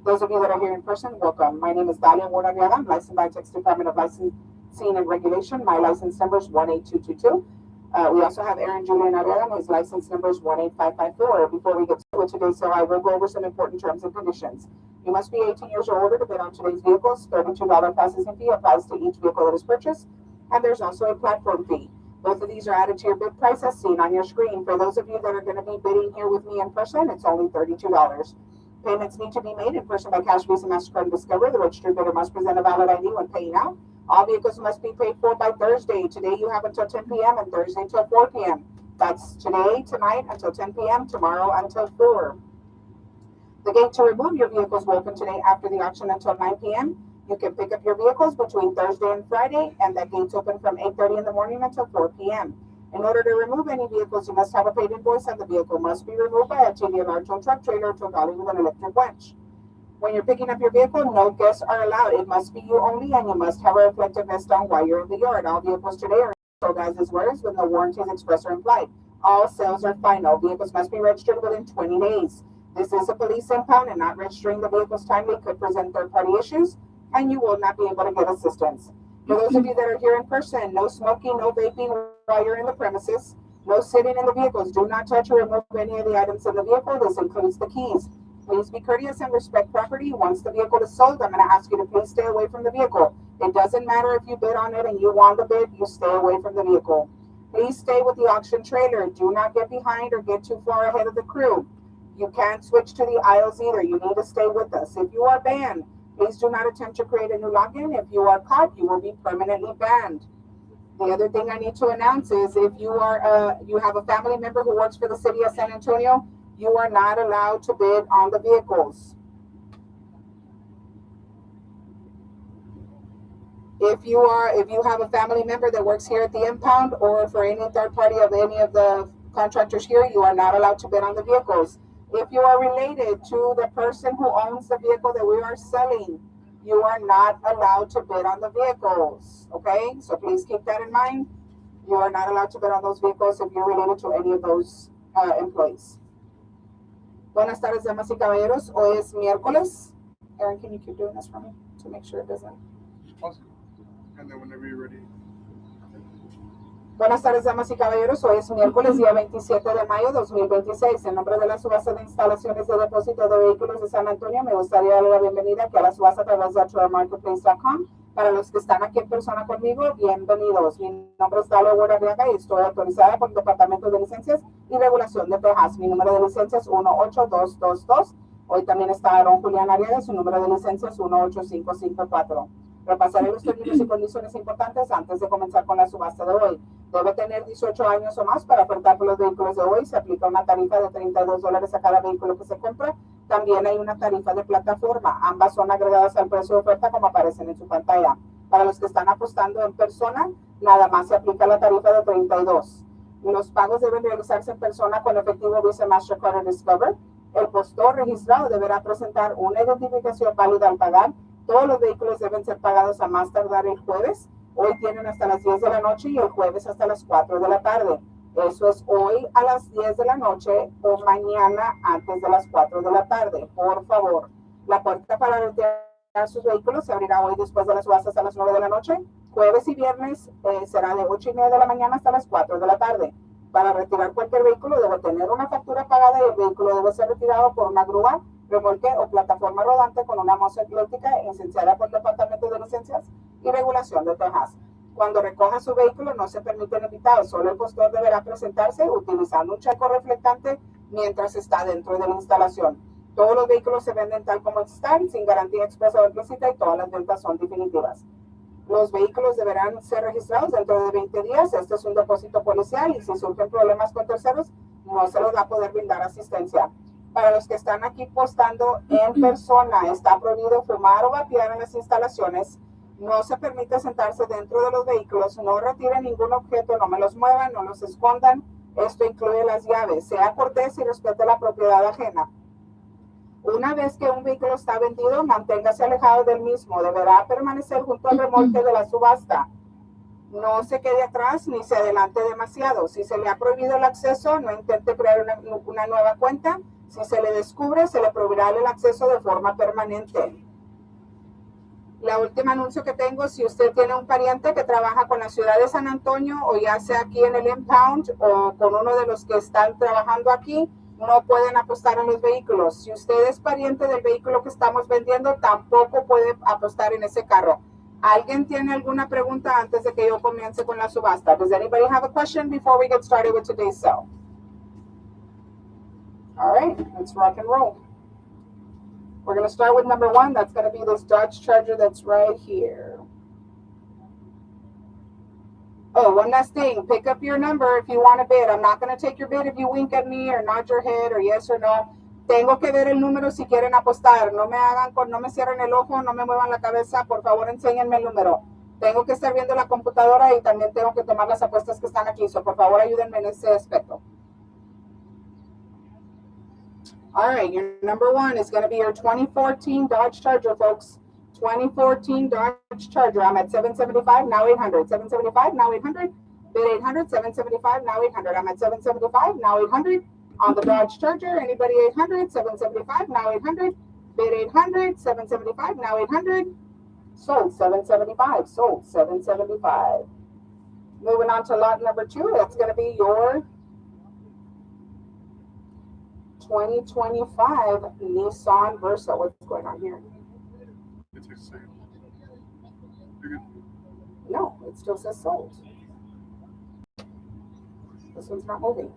Those of you that are here in person, welcome. My name is Dalia Ward-Arriaga. I'm licensed by Texas Department of Licensing and Regulation. My license number is 18222. We also have Aaron Julian Arriaga. His license number is 18554. Before we get to it today, so I will go over some important terms and conditions. You must be 18 years or older to bid on today's vehicles. $32 processing fee applies to each vehicle that is purchased, and there's also a platform fee. Both of these are added to your bid price as seen on your screen. For those of you that are going to be bidding here with me in person, it's only $32. Payments need to be made in person by cash, Visa, MasterCard, and Discover. The registered bidder must present a valid ID when paying out. All vehicles must be paid for by Thursday. Today you have until 10 p.m. and Thursday until 4 p.m. That's today, tonight until 10 p.m., tomorrow until 4. The gate to remove your vehicles will open today after the auction until 9 p.m. You can pick up your vehicles between Thursday and Friday, and that gate's open from 8:30 in the morning until 4 p.m. In order to remove any vehicles, you must have a paid invoice, and the vehicle must be removed by a TV, large tow truck, trailer, or tow dolly with an electric winch. When you're picking up your vehicle, no guests are allowed. It must be you only, and you must have a reflective vest on while you're in the yard. All vehicles today are sold as is whereas with no warranties expressed or implied. All sales are final. Vehicles must be registered within 20 days. This is a police impound, and not registering the vehicles timely could present third-party issues, and you will not be able to get assistance. For those of you that are here in person, no smoking, no vaping while you're in the premises, no sitting in the vehicles. Do not touch or remove any of the items in the vehicle. This includes the keys. Please be courteous and respect property. Once the vehicle is sold, I'm going to ask you to please stay away from the vehicle. It doesn't matter if you bid on it and you won the bid, you stay away from the vehicle. Please stay with the auction trailer. Do not get behind or get too far ahead of the crew. You can't switch to the aisles either. You need to stay with us. If you are banned, please do not attempt to create a new login. If you are caught, you will be permanently banned. The other thing I need to announce is if you are you have a family member who works for the city of San Antonio, you are not allowed to bid on the vehicles. If you have a family member that works here at the Impound or for any third party of any of the contractors here, you are not allowed to bid on the vehicles. If you are related to the person who owns the vehicle that we are selling, you are not allowed to bid on the vehicles. Okay, so please keep that in mind. You are not allowed to bid on those vehicles if you're related to any of those employees. Buenas tardes, damas y caballeros. Hoy es miércoles. Aaron, can you keep doing this for me to make sure it doesn't? Awesome. And then whenever you're ready. Buenas tardes, damas y caballeros. Hoy es miércoles, día 27 de mayo de 2026. En nombre de la subasta de instalaciones de depósito de vehículos de San Antonio, me gustaría darle la bienvenida aquí a la subasta a través de HRMarketplace.com. Para los que están aquí en persona conmigo, bienvenidos. Mi nombre es Dalia Ward-Arriaga y estoy autorizada por el Departamento de Licencias y Regulación de Texas. Mi número de licencia es 18222. Hoy también está Aaron Julián Arriaga, su número de licencia es 18554. Repasaré los términos y condiciones importantes antes de comenzar con la subasta de hoy. Debe tener 18 años o más para ofertar por los vehículos de hoy. Se aplica una tarifa de $32 a cada vehículo que se compra. También hay una tarifa de plataforma. Ambas son agregadas al precio de oferta como aparecen en su pantalla. Para los que están apostando en persona, nada más se aplica la tarifa de $32. Los pagos deben realizarse en persona con efectivo Visa, MasterCard o Discover. El postor registrado deberá presentar una identificación válida al pagar. Todos los vehículos deben ser pagados a más tardar el jueves. Hoy tienen hasta las 10 de la noche y el jueves hasta las 4 de la tarde. Eso es hoy a las 10 de la noche o mañana antes de las 4 de la tarde. Por favor, la puerta para retirar sus vehículos se abrirá hoy después de las subastas hasta las 9 de la noche. Jueves y viernes será de 8:30 de la mañana hasta las 4 de la tarde. Para retirar cualquier vehículo debe tener una factura pagada y el vehículo debe ser retirado por una grúa, remolque o plataforma rodante con una motocicleta licenciada por el Departamento de Licencias y Regulación de Texas. Cuando recoja su vehículo no se permiten invitados, solo el postor deberá presentarse utilizando un checo reflectante mientras está dentro de la instalación. Todos los vehículos se venden tal como están, sin garantía expresa o implícita, y todas las ventas son definitivas. Los vehículos deberán ser registrados dentro de 20 días. Este es un depósito policial y si surgen problemas con terceros, no se les va a poder brindar asistencia. Para los que están aquí postando en persona, está prohibido fumar o vapear en las instalaciones. No se permite sentarse dentro de los vehículos. No retiren ningún objeto, no me los muevan, no los escondan. Esto incluye las llaves. Sea cortés y respete la propiedad ajena. Una vez que un vehículo está vendido, manténgase alejado del mismo. Deberá permanecer junto al remolque de la subasta. No se quede atrás ni se adelante demasiado. Si se le ha prohibido el acceso, no intente crear una nueva cuenta. Si se le descubre, se le proveerá el acceso de forma permanente. La última anuncio que tengo, si usted tiene un pariente que trabaja con la ciudad de San Antonio o ya sea aquí en el Impound o con uno de los que están trabajando aquí, no pueden apostar en los vehículos. Si usted es pariente del vehículo que estamos vendiendo, tampoco puede apostar en ese carro. ¿Alguien tiene alguna pregunta antes de que yo comience con la subasta? Does anybody have a question before we get started with today's sale? All right, let's rock and roll. We're going to start with number 1. That's going to be this Dodge Charger that's right here. Oh, one last thing. Pick up your number if you want to bid. I'm not going to take your bid if you wink at me or nod your head or yes or no. Tengo que ver el número si quieren apostar. No me cierren el ojo, no me muevan la cabeza. Por favor, enséñenme el número. Tengo que estar viendo la computadora y también tengo que tomar las apuestas que están aquí. So, por favor, ayúdenme en ese aspecto. All right, your number 1 is going to be your 2014 Dodge Charger, folks. 2014 Dodge Charger. I'm at 775, now 800. 775, now 800. Bid 800, 775, now 800. I'm at 775, now 800. On the Dodge Charger, anybody 800, 775, now 800. Bid 800, 775, now 800. Sold 775, sold 775. Moving on to lot number 2, that's going to be your 2025 Nissan Versa. What's going on here? It's a sale. No, it still says sold. This one's not moving.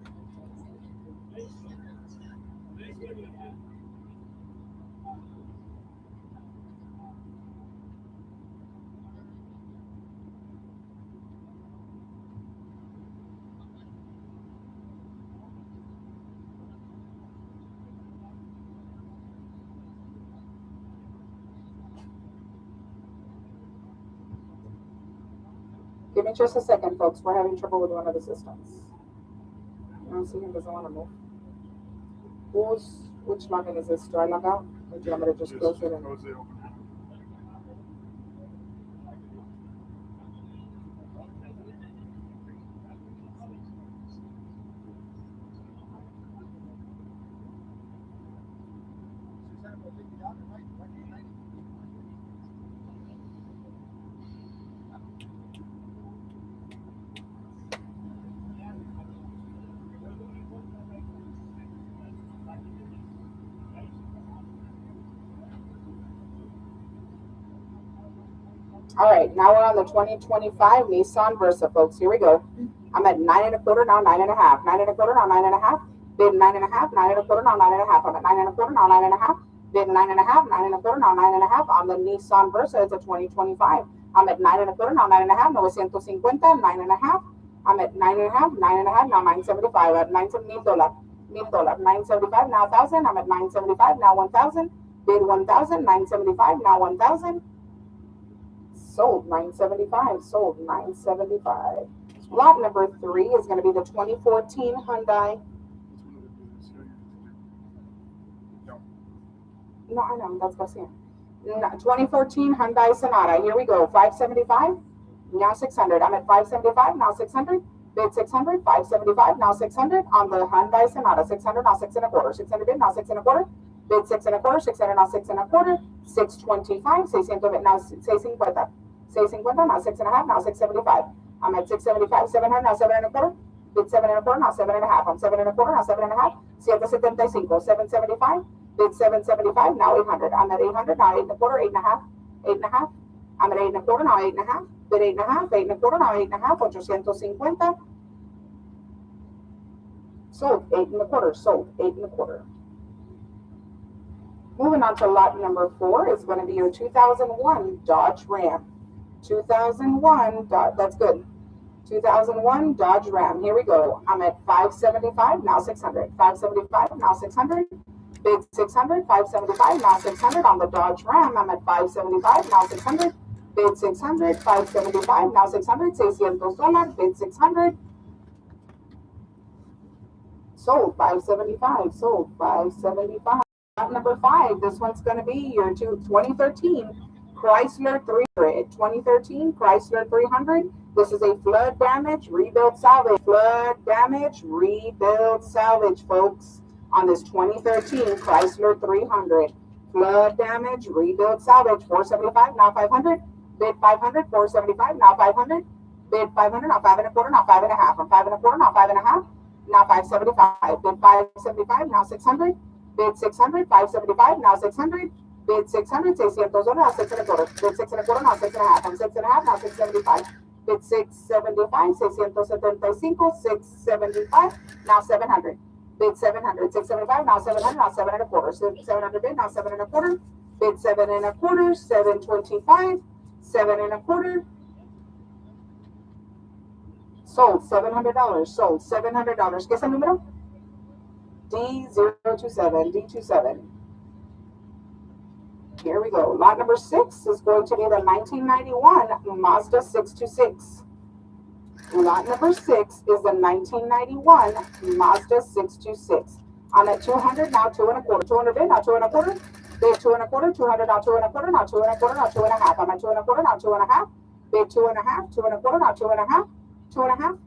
Give me just a second, folks. We're having trouble with one of the systems. I don't see him, doesn't want to move. Which login is this? Do I log out? Or do you want me to just close it? All right, now we're on the 2025 Nissan Versa, folks. Here we go. I'm at 9 1/4, now 9 1/2. 9 1/4, now 9 1/2. Bid 9 1/2, 9 1/4, now 9 1/2. I'm at 9 1/4, now 9 1/2. Bid 9 1/2, 9 1/4, now 9 1/2. On the Nissan Versa, it's a 2025. I'm at 9 1/4, now 9 1/2. 950, 9 1/2. I'm at 9 1/2, 9 1/2, now 975. At $975, $975, now 1,000. I'm at 975, now 1,000. Bid 1,000, 975, now 1,000. Sold 975, sold 975. Lot number 3 is going to be the 2014 Hyundai. No, I know, that's Garcia. 2014 Hyundai Sonata. Here we go. 575, now 600. I'm at 575, now 600. Bid 600, 575, now 600. On the Hyundai Sonata, 600, now 6 1/4. 600 bid, now 6 1/4. Bid 6 1/4, 600, now 6 1/4. 625, 600 bid, now 650. 650, now 6 1/2, now 675. I'm at 675, 700, now 7 1/4. Bid 7 1/4, now 7 1/2. I'm 7 1/4, now 7 1/2. 775, 775. Bid 775, now 800. I'm at 800, now 8 1/4, 8 1/2. 8 1/2. I'm at 8 1/4, now 8 1/2. Bid 8 1/2, 8 1/4, now 8 1/2. 850. Sold 8 1/4, sold 8 1/4. Moving on to lot number 4 is going to be your 2001 Dodge Ram. 2001, that's good. 2001 Dodge Ram. Here we go. I'm at 575, now 600. 575, now 600. Bid 600, 575, now 600. On the Dodge Ram, I'm at 575, now 600. Bid 600, 575, now 600. $600, bid 600. Sold 575, sold 575. Number 5, this one's going to be your 2013 Chrysler 300. 2013 Chrysler 300. This is a flood damage, rebuild, salvage. Flood damage, rebuild, salvage, folks. on this 2013 Chrysler 300. Flood damage, rebuild salvage, 475, now 500. Bid 500, 475, now 500. Bid 500, now 5 and a quarter, now 5 and a half. I'm 5 and a quarter, now 5 and a half. Now 575. Bid 575, now 600. Bid 600, 575, now 600. Bid 600, 600 dollars, now 6 and a quarter. Bid 6 and a quarter, now 6 and a half. I'm 6 and a half, now 675. Bid 675, 675, 675, now 700. Bid 700, 675, now 700, now 7 and a quarter. 700 bid, now 7 and a quarter. Bid 7 and a quarter, 725, 7 and a quarter. Sold $700. Sold $700. ¿Qué es el número? D027. D27. Here we go. Lot number 6 is going to be the 1991 Mazda 626. Lot number 6 is the 1991 Mazda 626. I'm at 200, now 2 and a quarter. 200 bid, now 2 and a quarter. Bid 2 and a quarter, 200, now 2 and a quarter, now 2 and a quarter, now 2 and a half. I'm at 2 and a quarter, now 2 and a half. Bid 2 and a half, 2 and a quarter, now 2 and a half. 2 and a half.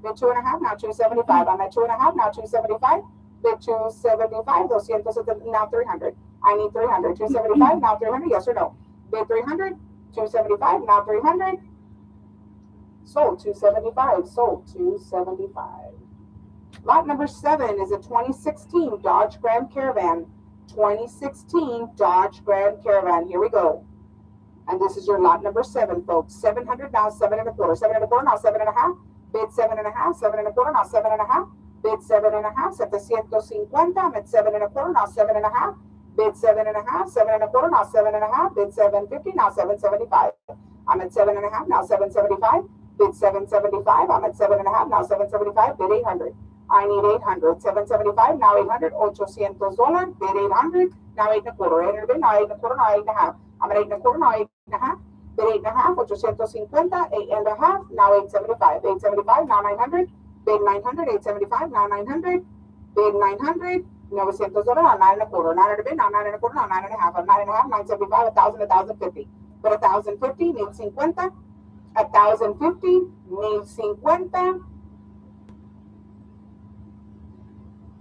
Bid 2 and a half, now 275. I'm at 2 and a half, now 275. Bid 275, 270, now 300. I need 300. 275, now 300, yes or no? Bid 300, 275, now 300. Sold 275, sold 275. Lot number 7 is a 2016 Dodge Grand Caravan. 2016 Dodge Grand Caravan. Here we go. And this is your lot number 7, folks. 700, now 7 and a quarter. 7 and a quarter, now 7 and a half. Bid 7 and a half. 7 and a quarter, now 7 and a half. Bid 7 and a half. 750. I'm at 7 and a quarter, now 7 and a half. Bid 7 and a half. 7 and a quarter, now 7 and a half. Bid 750, now 775. I'm at 7 and a half, now 775. Bid 775. I'm at 7 and a half, now 775. Bid 800. I need 800. 775, now 800. $800. Bid 800. Now 8 and a quarter. 800 bid, now 8 and a quarter, now 8 and a half. I'm at 8 and a quarter, now 8 and a half. Bid 8 and a half. 850. 8 and a half. Now 875. 875, now 900. Bid 900. 875, now 900. Bid 900. $900. Now 9 and a quarter. 900 bid, now 9 and a quarter, now 9 and a half. I'm 9 and a half. 975. 1,000. 1,050. But 1,050 needs 50. 1,050 needs 50.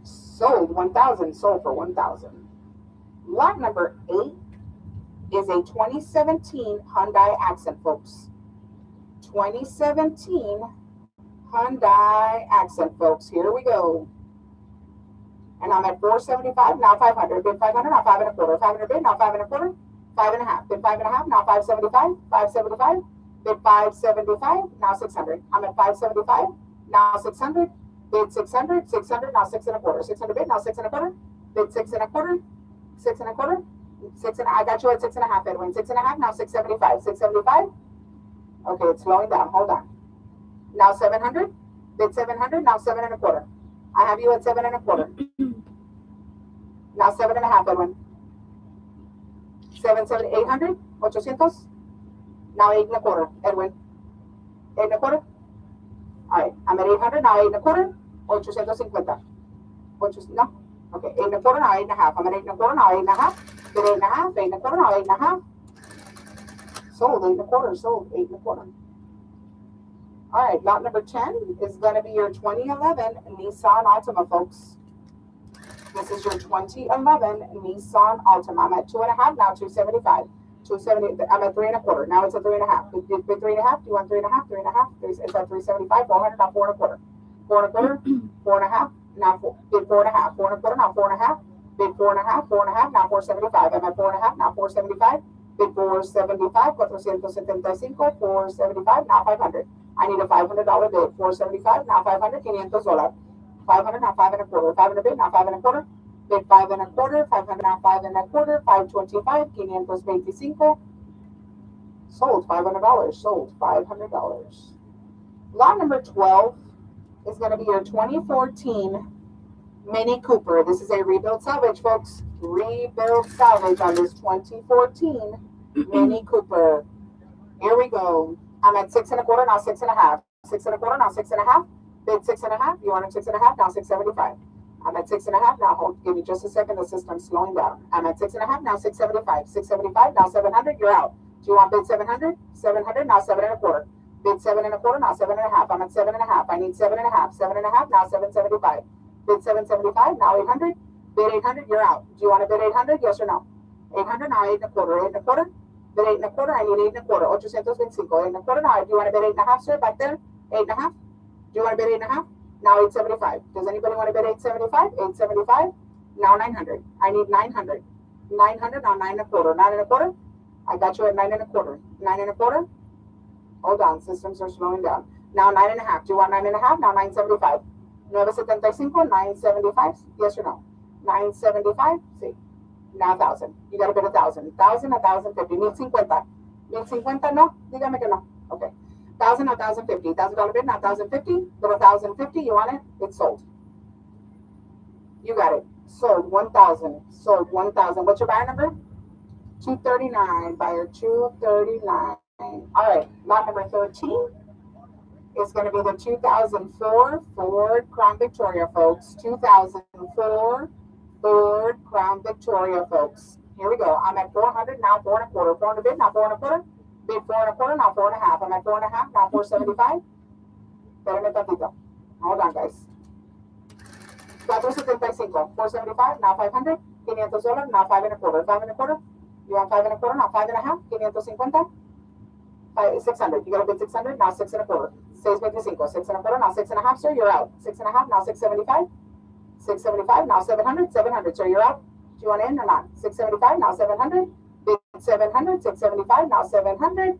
Sold 1,000. Sold for 1,000. Lot number 8 is a 2017 Hyundai Accent, folks. 2017 Hyundai Accent, folks. Here we go. And I'm at 475, now 500. Bid 500, now 5 and a quarter. 500 bid, now 5 and a quarter. 5 and a half. Bid 5 and a half, now 575. 575. Bid 575, now 600. I'm at 575, now 600. Bid 600. 600, now 6 and a quarter. 600 bid, now 6 and a quarter. Bid 6 and a quarter. 6 and a quarter. 6 and I got you at 6 and a half, Edwin. 6 and a half, now 675. 675. Okay, it's slowing down. Hold on. Now 700. Bid 700, now 7 and a quarter. I have you at 7 and a quarter. Now 7 and a half, Edwin. 800. 800. Now 8 and a quarter, Edwin. 8 and a quarter. All right, I'm at 800, now 8 and a quarter. 850. No. Okay, 8 and a quarter, now 8 and a half. I'm at 8 and a quarter, now 8 and a half. Bid 8 and a half. 8 and a quarter, now 8 and a half. Sold 8 and a quarter. Sold 8 and a quarter. All right, lot number 10 is going to be your 2011 Nissan Altima, folks. This is your 2011 Nissan Altima. I'm at 2.5, now 275. 270. I'm at 3 and a quarter. Now it's at 3 and a half. Bid 3 and a half. Do you want 3 and a half? 3 and a half. It's at 375. 400. Now 4 and a quarter. 4 and a quarter. 4 and a half. Now bid 4 and a half. 4 and a quarter. Now 4 and a half. Bid 4 and a half. 4 and a half. Now 475. I'm at 4 and a half. Now 475. Bid 475. 475. 475. Now 500. I need a $500 bid. 475. Now 500. $500. 500. Now 5 and a quarter. 500 bid. Now 5 and a quarter. Bid 5 and a quarter. 500. Now 5 and a quarter. 525. 525. Sold $500. Sold $500. Lot number 12 is going to be your 2014 Mini Cooper. This is a rebuild salvage, folks. Rebuild salvage on this 2014 Mini Cooper. Here we go. I'm at 6 and a quarter, now 6 and a half. 6 and a quarter, now 6 and a half. Bid 6 and a half. You want 6 and a half, now 675. I'm at 6 and a half now. Hold, give me just a second. The system's slowing down. I'm at 6 and a half now. 675. 675 now. 700. You're out. Do you want bid 700? 700 now. 7 and a quarter. Bid 7 and a quarter now. 7 and a half. I'm at 7 and a half. I need 7 and a half. 7 and a half now. 775. Bid 775 now. 800. Bid 800, you're out. Do you want to bid 800? Yes or no? 800, now 8 and a quarter. 8 and a quarter? Bid 8 and a quarter, I need 8 and a quarter. 825. 8 and a quarter now. Do you want to bid 8 and a half, sir, back there? 8 and a half? Do you want to bid 8 and a half? Now 875. Does anybody want to bid 875? 875. Now 900. I need 900. 900, now 9 and a quarter. 9 and a quarter? I got you at 9 and a quarter. 9 and a quarter? Hold on, systems are slowing down. Now 9 and a half. Do you want 9 and a half? Now 975. 975, 975. Yes or no? 975. See. Now 1,000. You got to bid 1,000. 1,000, 1,050. 1,050. 1,050, no? Dígame que no. Okay. 1,000, 1,050. $1,000 bid, now 1,050. Bid 1,050. You want it? It's sold. You got it. Sold 1,000. Sold 1,000. What's your buyer number? 239. Buyer 239. All right. Lot number 13 is going to be the 2004 Ford Crown Victoria, folks. 2004 Ford Crown Victoria, folks. Here we go. I'm at 400, now 4 and a quarter. 400 bid, now 4 and a quarter. Bid 4 and a quarter, now 4 and a half. I'm at 4 and a half, now 475. Espérame tantito. Hold on, guys. 475, 475, now 500. $500, now 5 and a quarter. 5 and a quarter. You want 5 and a quarter, now 5 and a half. 550. 600. You got to bid 600, now 6 and a quarter. 625, 6 and a quarter, now 6 and a half, sir. You're out. 6 and a half, now 675. 675, now 700. 700, sir. You're out. Do you want in or not? 675, now 700. Bid 700. 675, now 700.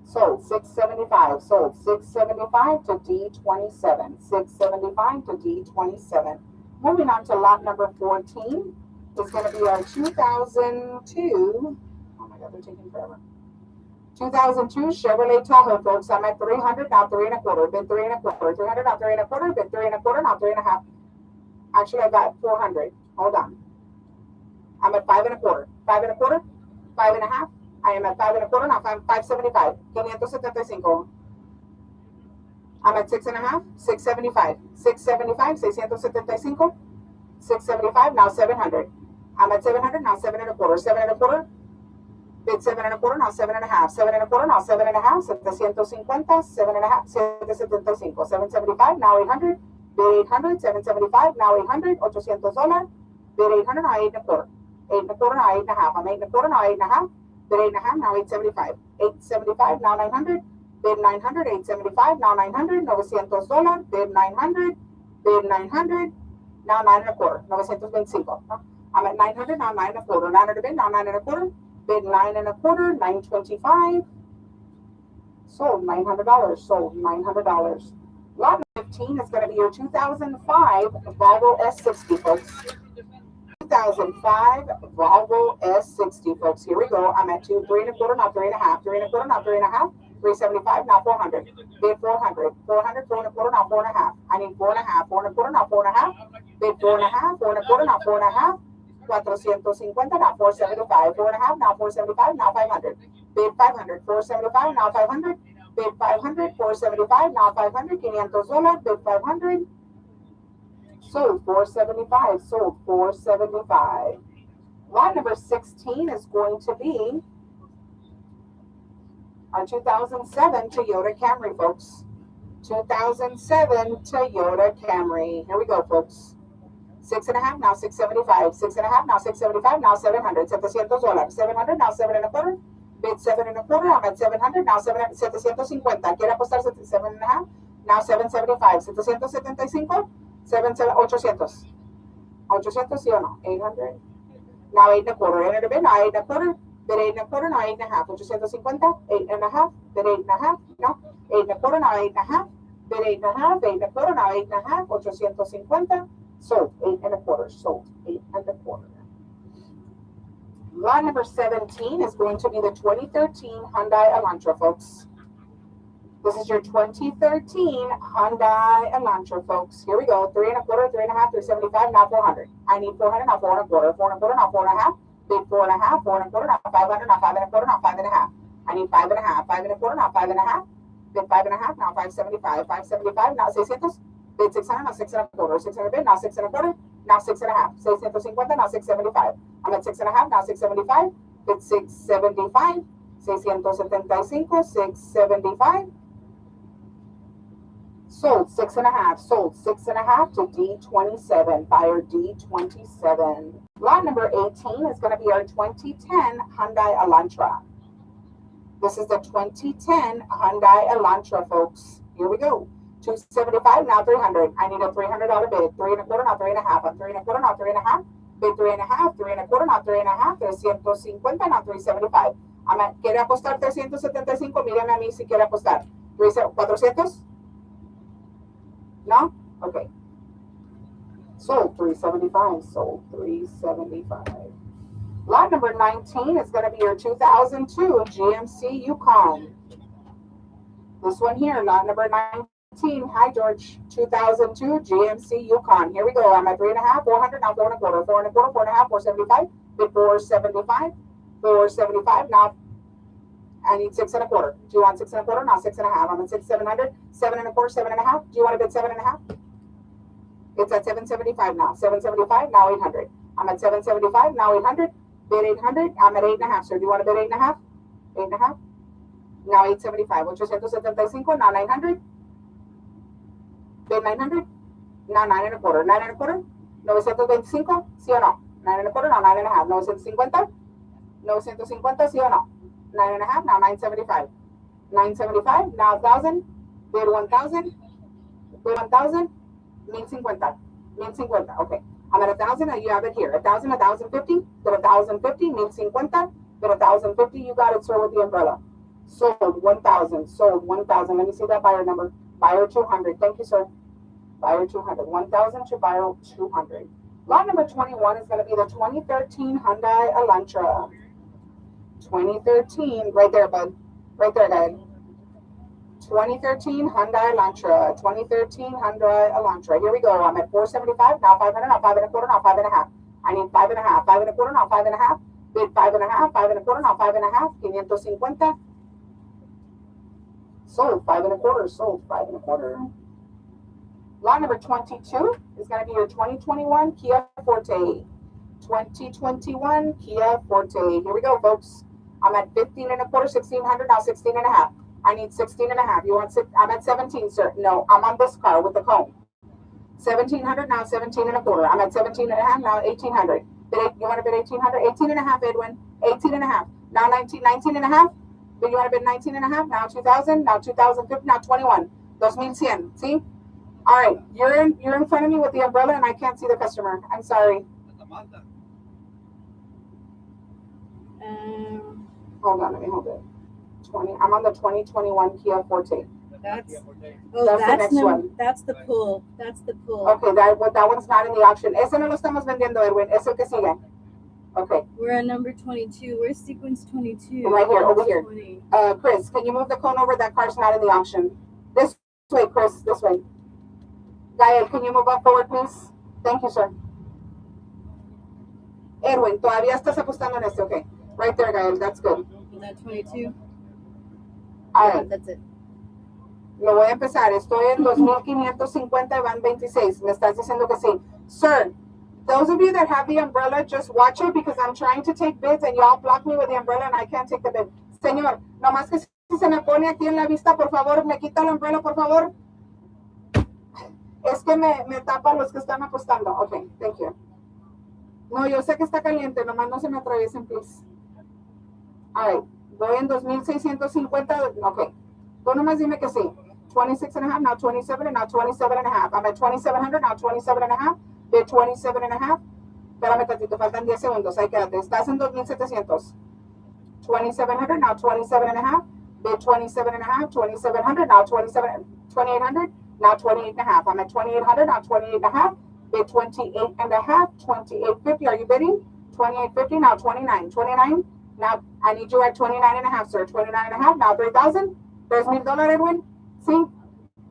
Sold 675. Sold 675 to D27. 675 to D27. Moving on to lot number 14 is going to be our 2002. Oh my God, they're taking forever. 2002 Chevrolet Tahoe, folks. I'm at 300, now 3 and a quarter. Bid 3 and a quarter. 300, now 3 and a quarter. Bid 3 and a quarter, now 3 and a half. Actually, I got 400. Hold on. I'm at 5 and a quarter. 5 and a quarter. 5 and a half. I am at 5 and a quarter, now 575. 575. I'm at 6 and a half. 675. 675. 675. 675, now 700. I'm at 700, now 7 and a quarter. 7 and a quarter. Bid 7 and a quarter, now 7 and a half. 7 and a quarter, now 7 and a half. 750. 7 and a half. 775. 775, now 800. Bid 800. 775, now 800. $800. Bid 800, now 8 and a quarter. 8 and a quarter, now 8 and a half. I'm 8 and a quarter, now 8 and a half. Bid 8 and a half, now 875. 875, now 900. Bid 900. 875, now 900. $900. Bid 900. Bid 900. Now 9 and a quarter. 925. I'm at 900, now 9 and a quarter. 900 bid, now 9 and a quarter. Bid 9 and a quarter. 925. Sold $900. Sold $900. Lot 15 is going to be your 2005 Volvo S60, folks. 2005 Volvo S60, folks. Here we go. I'm at 3 and a quarter, now 3 and a half. 3 and a quarter, now 3 and a half. 375, now 400. Bid 400. 400, 4 and a quarter, now 4 and a half. I need 4 and a half. 4 and a quarter, now 4 and a half. Bid 4 and a half. 4 and a quarter, now 4 and a half. 450, now 475. 4 and a half, now 475, now 500. Bid 500. 475, now 500. Bid 500. 475, now 500. $500. Bid 500. Sold 475. Sold 475. Lot number 16 is going to be our 2007 Toyota Camry, folks. 2007 Toyota Camry. Here we go, folks. 6 and a half, now 675. 6 and a half, now 675, now 700. $700. 700, now 7 and a quarter. Bid 7 and a quarter. I'm at 700, now 750. ¿Quiere apostar 7 and a half? Now 775. 775. 800. 800, sí o no? 800. Now 8 and a quarter. 800 bid, now 8 and a quarter. Bid 8 and a quarter, now 8 and a half. 850. 8 and a half. Bid 8 and a half. No. 8 and a quarter, now 8 and a half. Bid 8 and a half. 8 and a quarter, now 8 and a half. 850. Sold 8 and a quarter. Sold 8 and a quarter. Lot number 17 is going to be the 2013 Hyundai Elantra, folks. This is your 2013 Hyundai Elantra, folks. Here we go. 3 and a quarter, 3 and a half, 375, now 400. I need 400, now 4 and a quarter. 4 and a quarter, now 4 and a half. Bid 4 and a half, 4 and a quarter, now 500, now 5 and a quarter, now 5 and a half. I need 5 and a half. 5 and a quarter, now 5 and a half. Bid 5 and a half, now 575. 575, now 600. Bid 600, now 6 and a quarter. 600 bid, now 6 and a quarter. Now 6 and a half. 650, now 675. I'm at 6 and a half, now 675. Bid 675. 675. 675. Sold 6.5. Sold 6.5 to D27. Buyer D27. Lot number 18 is going to be our 2010 Hyundai Elantra. This is the 2010 Hyundai Elantra, folks. Here we go. 275, now 300. I need a $300 bid. 3 1/4, now 3 1/2. I'm 3 1/4, now 3 1/2. Bid 3 1/2, 3 1/4, now 3 1/2. 350, now 375. ¿Quiere apostar 375? Mírame a mí si quiere apostar. 400? No? Okay. Sold 375. Sold 375. Lot number 19 is going to be your 2002 GMC Yukon. This one here, lot number 19. Hi, George. 2002 GMC Yukon. Here we go. I'm at 3 1/2, 400, now 4 1/4, 4 1/4, 4 1/2, 475. Bid 475, 475. Now I need 6 1/4. Do you want 6 1/4? Now 6 1/2. I'm at 700, 7 1/4, 7 1/2. Do you want to bid 7 1/2? It's at 775 now. 775, now 800. I'm at 775, now 800. Bid 800. I'm at 8 1/2, sir. Do you want to bid 8 1/2? 8 1/2. Now 875. 875, now 900. Bid 900. Now 9 1/4. 9 1/4. 925, ¿sí o no? 9 1/4, now 9 1/2. 950. 950, ¿sí o no? 9 1/2, now 975. 975, now 1,000. Bid 1,000. Bid 1,000. 1,050. 1,050. Okay. I'm at 1,000, and you have it here. 1,000, 1,050. Bid 1,050. 1,050. Bid 1,050. You got it, sir, with the umbrella. Sold 1,000. Sold 1,000. Let me see that buyer number. Buyer 200. Thank you, sir. Buyer 200. 1,000 to buyer 200. Lot number 21 is going to be the 2013 Hyundai Elantra. 2013. Right there, bud. Right there, guy. 2013 Hyundai Elantra. 2013 Hyundai Elantra. Here we go. I'm at 475. Now 500. Now 5 1/4. Now 5 1/2. I need 5 1/2. 5 1/4. Now 5 1/2. Bid 5 1/2. 5 1/4. Now 5 1/2. 550. Sold 5 1/4. Sold 5 1/4. Lot number 22 is going to be your 2021 Kia Forte. 2021 Kia Forte. Here we go, folks. I'm at 15 1/4, 1,600, now 16 1/2. I need 16 1/2. You want 6? I'm at 17, sir. No, I'm on this car with the cone. 1,700, now 17 1/4. I'm at 17 1/2, now 1,800. You want to bid 1,800? 18 1/2, Edwin. 18 1/2. Now 19 1/2. Do you want to bid 19 1/2? Now 2,000, now 2,050, now 21. 2,100. See? All right, you're in front of me with the umbrella, and I can't see the customer. I'm sorry. Hold on, let me hold it. 20. I'm on the 2021 Kia Forte. That's the next one. That's the pull. That's the pull. Okay, that one's not in the auction. Ese no lo estamos vendiendo, Edwin. Es el que sigue. Okay. We're at number 22. Where's sequence 22? Right here, over here. 20. Chris, can you move the cone over? That car's not in the auction. This way, Chris. This way. Gael, can you move up forward, please? Thank you, sir. Edwin, todavía estás apostando en este. Okay. Right there, Gael. That's good. Is that 22? All Yeah, right. that's it. Lo voy a empezar. Estoy en 2,550 y van 26. Me estás diciendo que sí. Sir, those of you that have the umbrella, just watch it because I'm trying to take bids and y'all block me with the umbrella and I can't take the bid. Señor, nomás que si se me pone aquí en la vista, por favor, me quita la umbrella, por favor. Es que me tapa los que están apostando. Okay, thank you. No, yo sé que está caliente, nomás no se me atraviesen, please. All right, voy en 2,650. Okay, tú nomás dime que sí. 26 1/2, now 27, and now 27 1/2. I'm at 2,700, now 27 1/2. Bid 27 1/2. Espérame tantito, faltan 10 segundos. Ahí quédate. Estás en 2,700. 2,700, now 27 1/2. Bid 27 1/2. 2,700, now 2,800. Now 28 1/2. I'm at 2,800, now 28 1/2. Bid 28 1/2. 28.50. Are you bidding? 28.50, now 29. 29. Now I need you at 29 1/2, sir. 29 1/2. Now 3,000. There's $1,000, Edwin. See?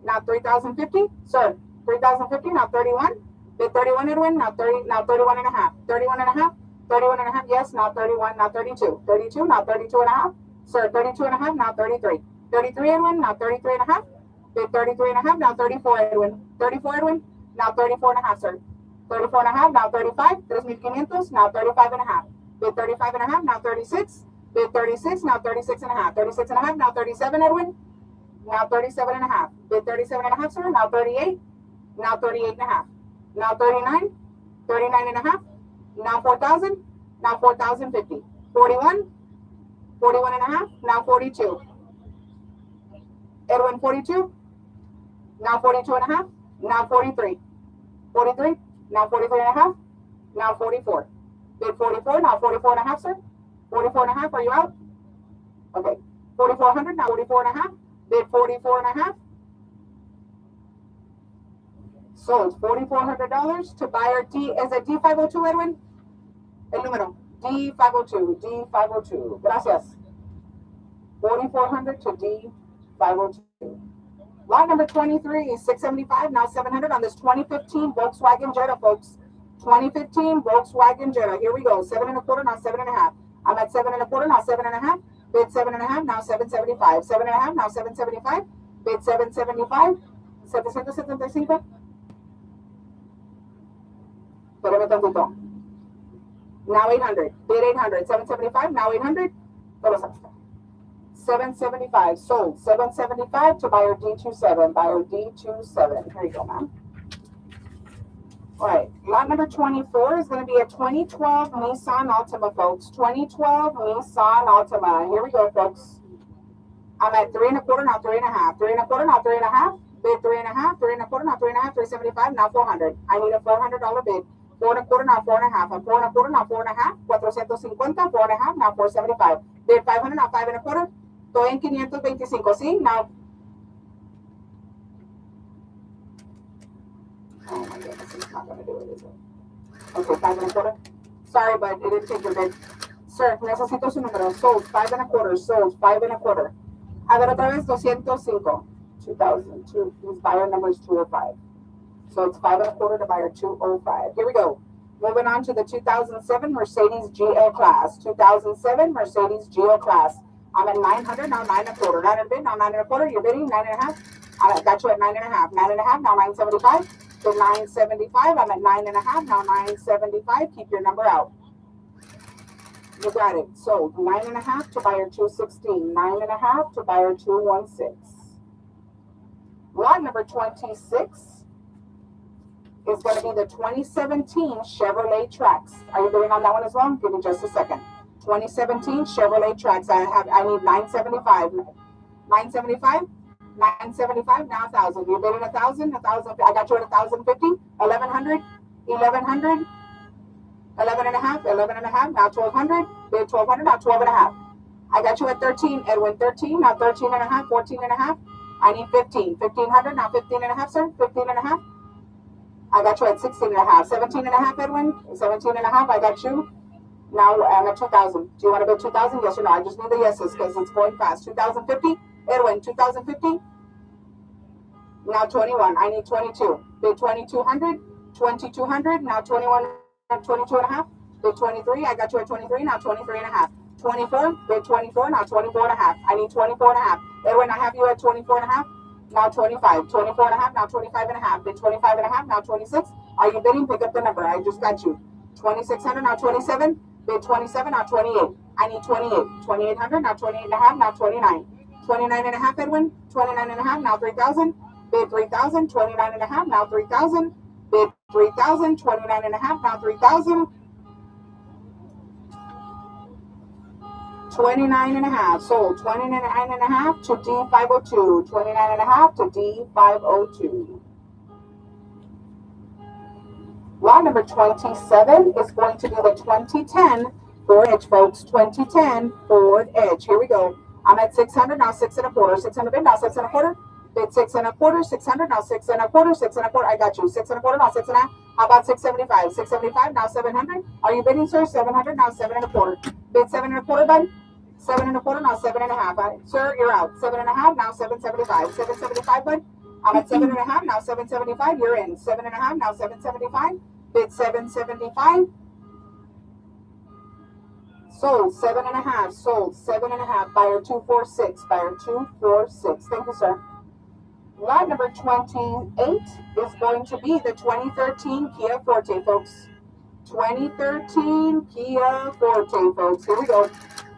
Now 3,050, sir. 3,050. Now 31. Bid 31, Edwin. Now 30. Now 31 1/2. 31 1/2. 31 1/2. Yes. Now 31. Now 32. 32. Now 32 1/2. Sir. 32 1/2. Now 33. 33, Edwin. Now 33 1/2. Bid 33 1/2. Now 34, Edwin. 34, Edwin. Now 34 1/2, sir. 34 1/2. Now 35. 3,500. Now 35 1/2. Bid 35 1/2. Now 36. Bid 36. Now 36 1/2. 36 1/2. Now 37, Edwin. now 37 and a half. Bid 37 and a half, sir. Now 38. Now 38 and a half. Now 39. 39 and a half. Now 4,000. Now 4,050. 41. 41 and a half. Now 42. Edwin, 42. Now 42 and a half. Now 43. 43. Now 43 and a half. Now 44. Bid 44. Now 44 and a half, sir. 44 and a half. Are you out? Okay. 4,400. Now 44 and a half. Bid 44 and a half. Sold $4,400 to buyer D. Is it D502, Edwin? El número. D502. D502. Gracias. 4,400 to D502. Lot number 23 is 675, now 700 on this 2015 Volkswagen Jetta, folks. 2015 Volkswagen Jetta. Here we go. 7 1/4, now 7 1/2. I'm at 7 1/4, now 7 1/2. Bid 7 1/2, now 775. 7 1/2, now 775. Bid 775. 775. Espérame tantito. Now 800. Bid 800. 775, now 800. 775 sold. 775 to buyer D27. Buyer D27. Here you go, ma'am. All right. Lot number 24 is going to be a 2012 Nissan Altima, folks. 2012 Nissan Altima. Here we go, folks. I'm at 3 1/4, now 3 1/2. 3 1/4, now 3 1/2. Bid 3 1/2. 3 1/4, now 3 1/2. 375, now 400. I need a $400 bid. 4 1/4, now 4 1/2. I'm 4 1/4, now 4 1/2. 450, 4 1/2, now 475. Bid 500, now 5 1/4. Estoy en 525, ¿sí? Now. Oh my goodness, it's not going to do it, is it? Okay, 5 1/4. Sorry, but it didn't take your bid. Sir, necesito su número. Sold, 5 1/4. Sold, 5 1/4. A ver, otra vez, 205. 2002. His buyer number is 205. So it's 5 1/4 to buyer 205. Here we go. Moving on to the 2007 Mercedes GL Class. 2007 Mercedes GL Class. I'm at 900, now 9 1/4. 9 bid, now 9 1/4. You're bidding 9 1/2. I got you at 9 1/2. 9 1/2, now 975. So 975. I'm at 9 1/2, now 975. Keep your number out. You got it. Sold 9 1/2 to buyer 216. 9 1/2 to buyer 216. Lot number 26 is going to be the 2017 Chevrolet Trax. Are you bidding on that one as well? Give me just a second. 2017 Chevrolet Trax. I need 975. 975. 975. Now 1,000. You're bidding 1,000. 1,000. I got you at 1,050. 1,100. 1,100. 11 1/2. 11 1/2. Now 1,200. Bid 1,200. Now 12 1/2. I got you at 13. Edwin 13. Now 13 1/2. 14 1/2. I need 15. 1,500. Now 15 1/2, sir. 15 1/2. I got you at 16 1/2. 17 1/2, Edwin. 17 1/2. I got you. Now I'm at 2,000. Do you want to bid 2,000? Yes or no? I just need the yeses because it's going fast. 2,050. Edwin, 2,050. Now 21. I need 22. Bid 2,200. 2,200. Now 21. 22 1/2. Bid 23. I got you at 23. Now 23 1/2. 24. Bid 24. Now 24 1/2. I need 24 1/2. Edwin, I have you at 24 1/2. Now 25. 24 1/2. Now 25 1/2. Bid 25 1/2. Now 26. Are you bidding? Pick up the number. I just got you. 2,600. Now 27. Bid 27. Now 28. I need 28. 2,800. Now 28 1/2. Now 29. 29 1/2, Edwin. 29 1/2. Now 3,000. Bid 3,000. 29 1/2. Now 3,000. Bid 3,000. 29 1/2. Now 3,000. 29 1/2. Sold 29 1/2 to D502. 29 1/2 to D502. Lot number 27 is going to be the 2010 Ford Edge, folks. 2010 Ford Edge. Here we go. I'm at 600, now 6 1/4. 600 bid, now 6 1/4. Bid 6 1/4. 600, now 6 1/4. 6 1/4. I got you. 6 1/4, now 6 1/2. How about 675? 675, now 700. Are you bidding, sir? 700, now 7 1/4. Bid 7 1/4, bud. 7 1/4, now 7 1/2. Sir, you're out. 7 1/2, now 775. 775, bud. I'm at 7 1/2, now 775. You're in. 7 1/2, now 775. Bid 775. Sold 7 1/2. Sold 7 1/2. Buyer 246. Buyer 246. Thank you, sir. Lot number 28 is going to be the 2013 Kia Forte, folks. 2013 Kia Forte, folks. Here we go.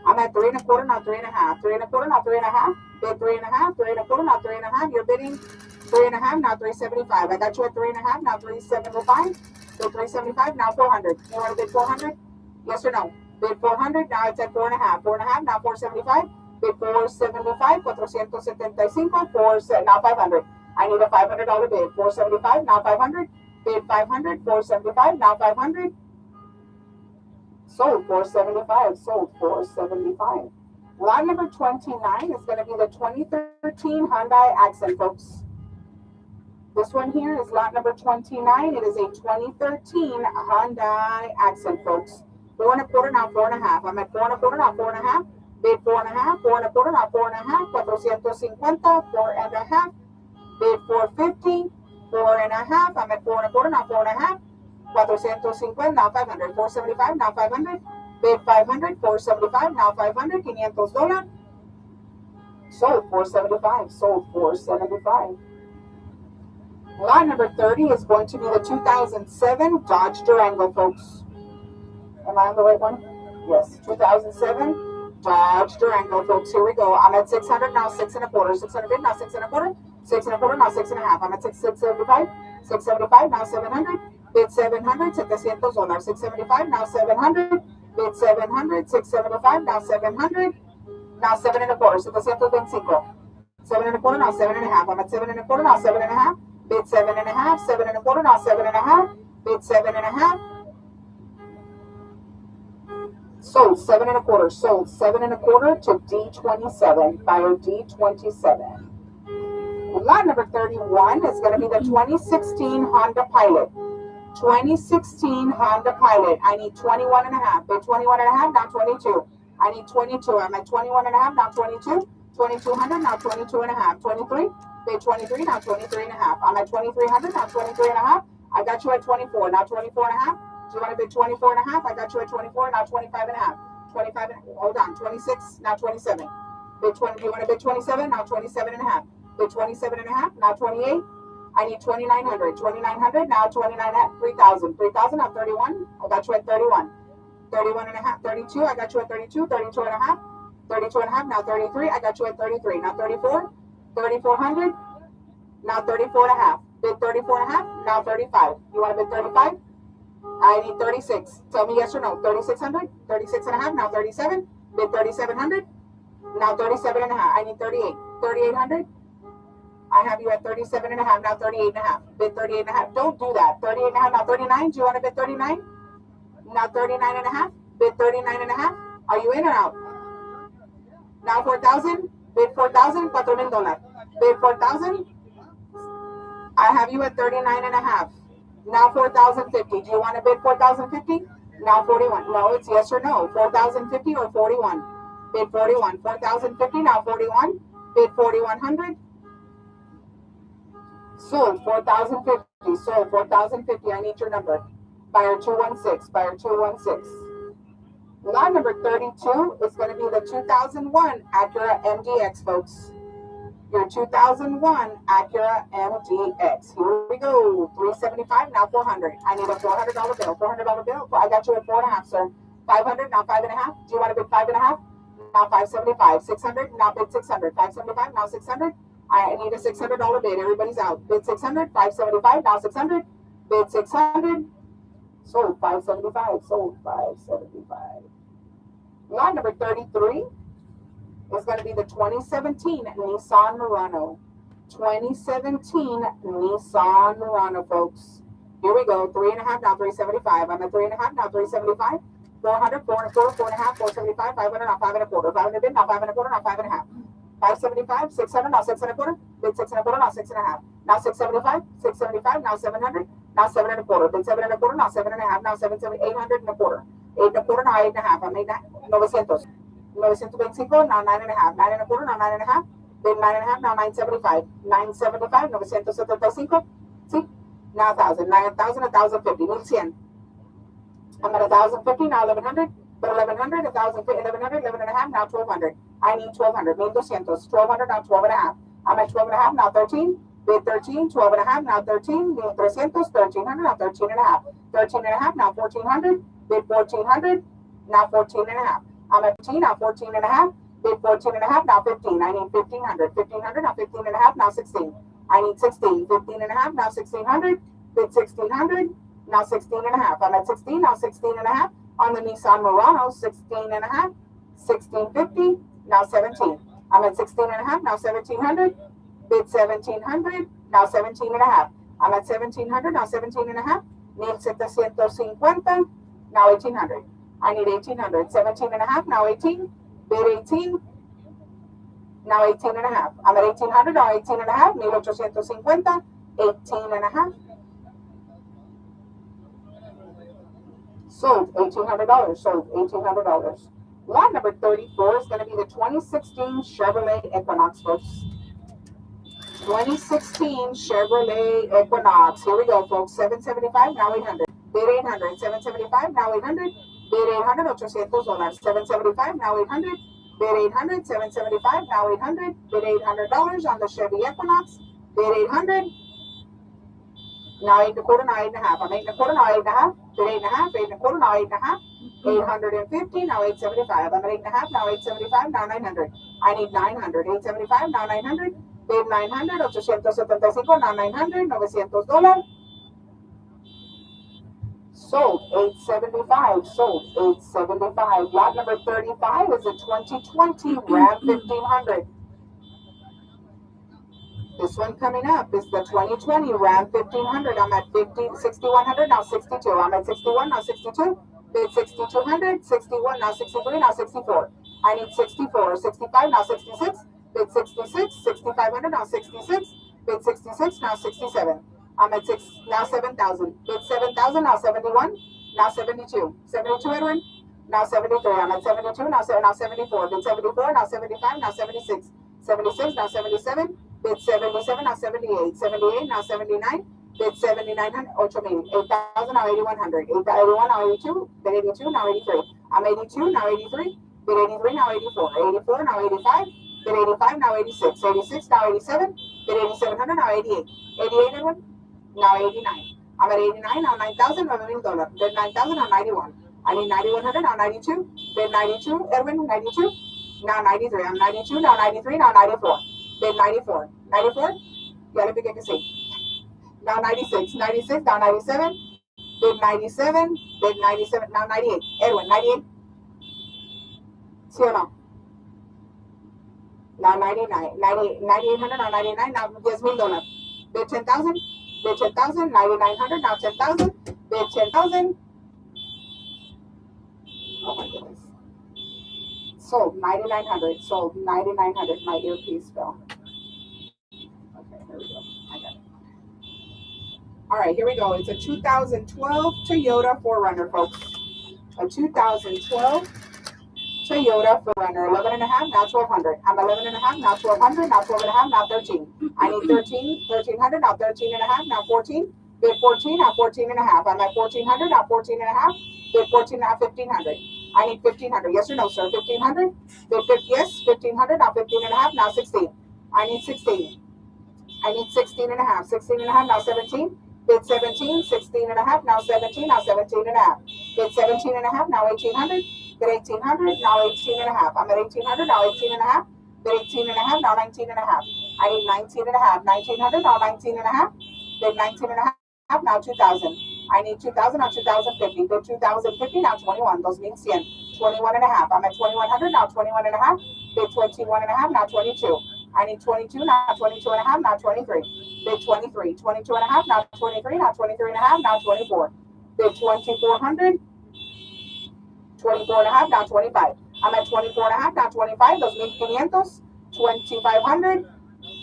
I'm at 3 1/4, now 3 1/2. 3 1/4, now 3 1/2. bid 3.5, 3.25, now 3.5. You're bidding 3.5, now 375. I got you at 3.5, now 375. Bid 375, now 400. You want to bid 400? Yes or no? Bid 400, now it's at 4.5. 4.5, now 475. Bid 475, 475, now 500. I need a $500 bid. 475, now 500. Bid 500, 475, now 500. Sold 475, sold 475. Lot number 29 is going to be the 2013 Hyundai Accent, folks. This one here is lot number 29. It is a 2013 Hyundai Accent, folks. 4.25, now 4.5. I'm at 4.25, now 4.5. Bid 4.5, 4.25, now 4.5. 450, 4.5. Bid 450, 4.5. I'm at 4.25, now 4.5. 450, now 500. 475, now 500. Bid 500, 475, now 500. $500. Sold 475, sold 475. Lot number 30 is going to be the 2007 Dodge Durango, folks. Am I on the right one? Yes, 2007 Dodge Durango, folks. Here we go. I'm at 600, now 6.25. 600 bid, now 6.25. 6.25, now 6.5. I'm at 675. 675, now 700. Bid 700, $700. 675, now 700. Bid 700, 675, now 700. Now 7.25, 725. 7.25, now 7.5. I'm at 7.25, now 7.5. Bid 7.5, 7.25, now 7.5. Bid 7.5. Sold 7.25, sold 7.25 to D27, buyer D27. Lot number 31 is going to be the 2016 Honda Pilot. 2016 Honda Pilot. I need 21.5. Bid 21.5, now 22. I need 22. I'm at 21.5, now 22. 2200, now 22.5. 23. Bid 23, now 23.5. I'm at 2300, now 23.5. I got you at 24, now 24.5. Do you want to bid 24.5? I got you at 24, now 25.5. 25, hold on, 26, now 27. Bid 20, do you want to bid 27? Now 27.5. Bid 27.5, now 28. I need 2,900. 2,900, now 29, 3,000. 3,000, now 31. I got you at 31. 31.5, 32. I got you at 32. 32.5. 32.5, now 33. I got you at 33. Now 34. 3,400. Now 34.5. Bid 34.5, now 35. You want to bid 35? I need 36. Tell me yes or no. 3,600. 36.5, now 37. Bid 3,700. Now 37.5. I need 38. 3,800. I have you at 37.5, now 38.5. Bid 38.5. Don't do that. 38.5, now 39. Do you want to bid 39? Now 39.5. Bid 39.5. Are you in or out? Now 4,000. Bid 4,000. $4,000. Bid 4,000. I have you at 39.5. Now 4,050. Do you want to bid 4,050? Now 41. No, it's yes or no. 4,050 or 41. Bid 41. 4,050. Now 41. Bid 4,100. Sold 4,050. Sold 4,050. I need your number. Buyer 216. Buyer 216. Lot number 32 is going to be the 2001 Acura MDX, folks. Your 2001 Acura MDX. Here we go. 375, now 400. I need a $400 bill. $400 bill. I got you at 4.5, sir. 500, now 5.5. Do you want to bid 5.5? Now 575. 600, now bid 600. 575, now 600. I need a $600 bid. Everybody's out. Bid 600. 575, now 600. Bid 600. Sold 575. Sold 575. Lot number 33 is going to be the 2017 Nissan Murano. 2017 Nissan Murano, folks. Here we go. 3.5, now 375. I'm at 3.5, now 375. 400, 4.25, 4.5, 475, 500, now 5.25. 500 bid, now 5.25, now 5.5. 575, 600, now 6.25. Bid 6.25, now 6.5. Now 675, 675, now 700, now 7.25. Bid 7.25, now 7.5, now 770, 800.25. 8.25, now 8.5. I'm 900. 925, now 9.5. 9.25, now 9.5. Bid 9.5, now 975. 975, 975. See? Now 1,000. 9,000, 1,050. 1,100. I'm at 1,050, now 1,100. But 1,100, 1,000, 1,100, 11.5, now 1,200. I need 1,200. 1,200. 1,200, now 12.5. I'm at 12.5, now 13. Bid 13, 12.5, now 13. 1,300, 1,300, now 13.5. 13.5, now 1,400. Bid 1,400, now 14.5. I'm at 14, now 14.5. Bid 14 and a half, now 15. I need 1500. 1500, now 15 and a half, now 16. I need 16. 15 and a half, now 1600. Bid 1600, now 16 and a half. I'm at 16, now 16 and a half. On the Nissan Murano, 16 and a half. 1650, now 17. I'm at 16 and a half, now 1700. Bid 1700, now 17 and a half. I'm at 1700, now 17 and a half. Need 750, now 1800. I need 1800. 17 and a half, now 18. Bid 18, now 18 and a half. I'm at 1800, now 18 and a half. Need 850, 18 and a half. Sold $1,800. Sold $1,800. Lot number 34 is going to be the 2016 Chevrolet Equinox, folks. 2016 Chevrolet Equinox. Here we go, folks. 775, now 800. Bid 800. 775, now 800. Bid 800, $800. 775, now 800. Bid 800. 775, now 800. Bid $800 on the Chevy Equinox. Bid 800. Now 8 and a quarter, now 8 and a half. I'm 8 and a quarter, now 8 and a half. Bid 8 and a half, 8 and a quarter, now 8 and a half. 850, now 875. I'm at 8 and a half, now 875, now 900. I need 900. 875, now 900. Bid 900, 875, now 900, $900. Sold 875. Sold 875. Lot number 35 is a 2020 Ram 1500. This one coming up is the 2020 Ram 1500. I'm at 6100, now 62. I'm at 61, now 62. Bid 6200, 61, now 63, now 64. I need 64. 65, now 66. Bid 66, 6500, now 66. Bid 66, now 67. I'm at now 7,000. Bid 7,000, now 71, now 72. 72, Edwin, now 73. I'm at 72, now 74. Bid 74, now 75, now 76. 76, now 77. Bid 77, now 78. 78, now 79. Bid 7,900, 8,000, now 8,100. 81, now 82. Bid 82, now 83. I'm 82, now 83. Bid 83, now 84. 84, now 85. Bid 85, now 86. 86, now 87. Bid 8,700, now 88. 88, Edwin, now 89. I'm at 89, now 9,000, $1,000,000. Bid 9,000, now 91. I need 9,100, now 92. Bid 92, Edwin, 92. Now 93. I'm 92, now 93, now 94. Bid 94. 94? Yeah, let me get to see. Now 96. 96, now 97. Bid 97. Bid 97, now 98. Edwin, 98. See or no? Now 99. 98, 9,800, now 99. Now $10,000. Bid 10,000. Bid 10,000. 9,900, now 10,000. Bid 10,000. Oh my goodness. Sold 9,900. Sold 9,900. My earpiece fell. Okay, here we go. I got it. All right, here we go. It's a 2012 Toyota 4Runner, folks. A 2012 Toyota 4Runner. 11 and a half, now 1,200. I'm 11 and a half, now 1,200. Now 12 and a half, now 13. I need 13. 1,300, now 13 and a half, now 14. Bid 14, now 14 and a half. I'm at 1,400, now 14 and a half. Bid 14, now 1,500. I need 1,500. Yes or no, sir? 1,500? Bid 50, yes. 1,500, now 15 and a half, now 16. I need 16. I need 16 and a half. 16 and a half, now 17. Bid 17. 16 and a half, now 17. Now 17 and a half. Bid 17 and a half, now 1,800. Bid 1,800, now 18 and a half. I'm at 1,800, now 18 and a half. Bid 18 and a half, now 19 and a half. I need 19 and a half. 1,900, now 19 and a half. Bid 19 and a half, now 2,000. I need 2,000, now 2,050. Bid 2,050, now 21. Those mean 100. 21 and a half. I'm at 2,100, now 21 and a half. Bid 21 and a half, now 22. I need 22, now 22 and a half, now 23. Bid 23. 22 and a half, now 23. Now 23 and a half, now 24. Bid 2,400. 24 and a half, now 25. I'm at 24 and a half, now 25. Those mean 500. 2,500,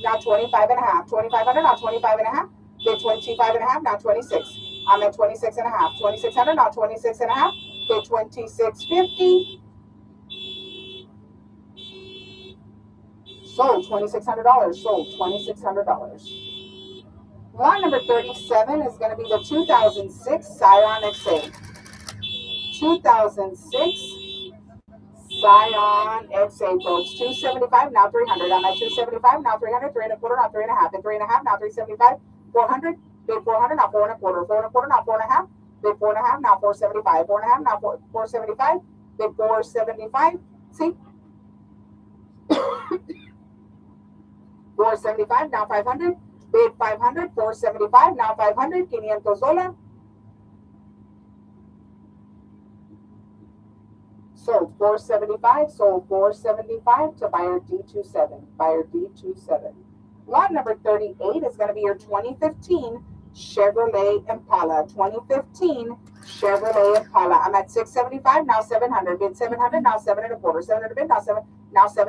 now 25 and a half. 2,500, now 25 and a half. Bid 25 and a half, now 26. I'm at 26 and a half. 2,600, now 26 and a half. Bid 2650. Sold $2,600. Sold $2,600. Lot number 37 is going to be the 2006 Scion XA. 2006 Scion XA, folks. 275, now 300. I'm at 275, now 300. 3 and a quarter, now 3 and a half. Bid 3 and a half, now 375. 400. Bid 400, now 4 and a quarter. 4 and a quarter, now 4 and a half. Bid 4 and a half, now 475. 4 and a half, now 475. Bid 475. See? 475, now 500. Bid 500, 475, now 500, $500. Sold 475, sold 475 to buyer D27. Buyer D27. Lot number 38 is going to be your 2015 Chevrolet Impala. 2015 Chevrolet Impala. I'm at 675, now 700. Bid 700, now 7 and a quarter. 700 bid, now 7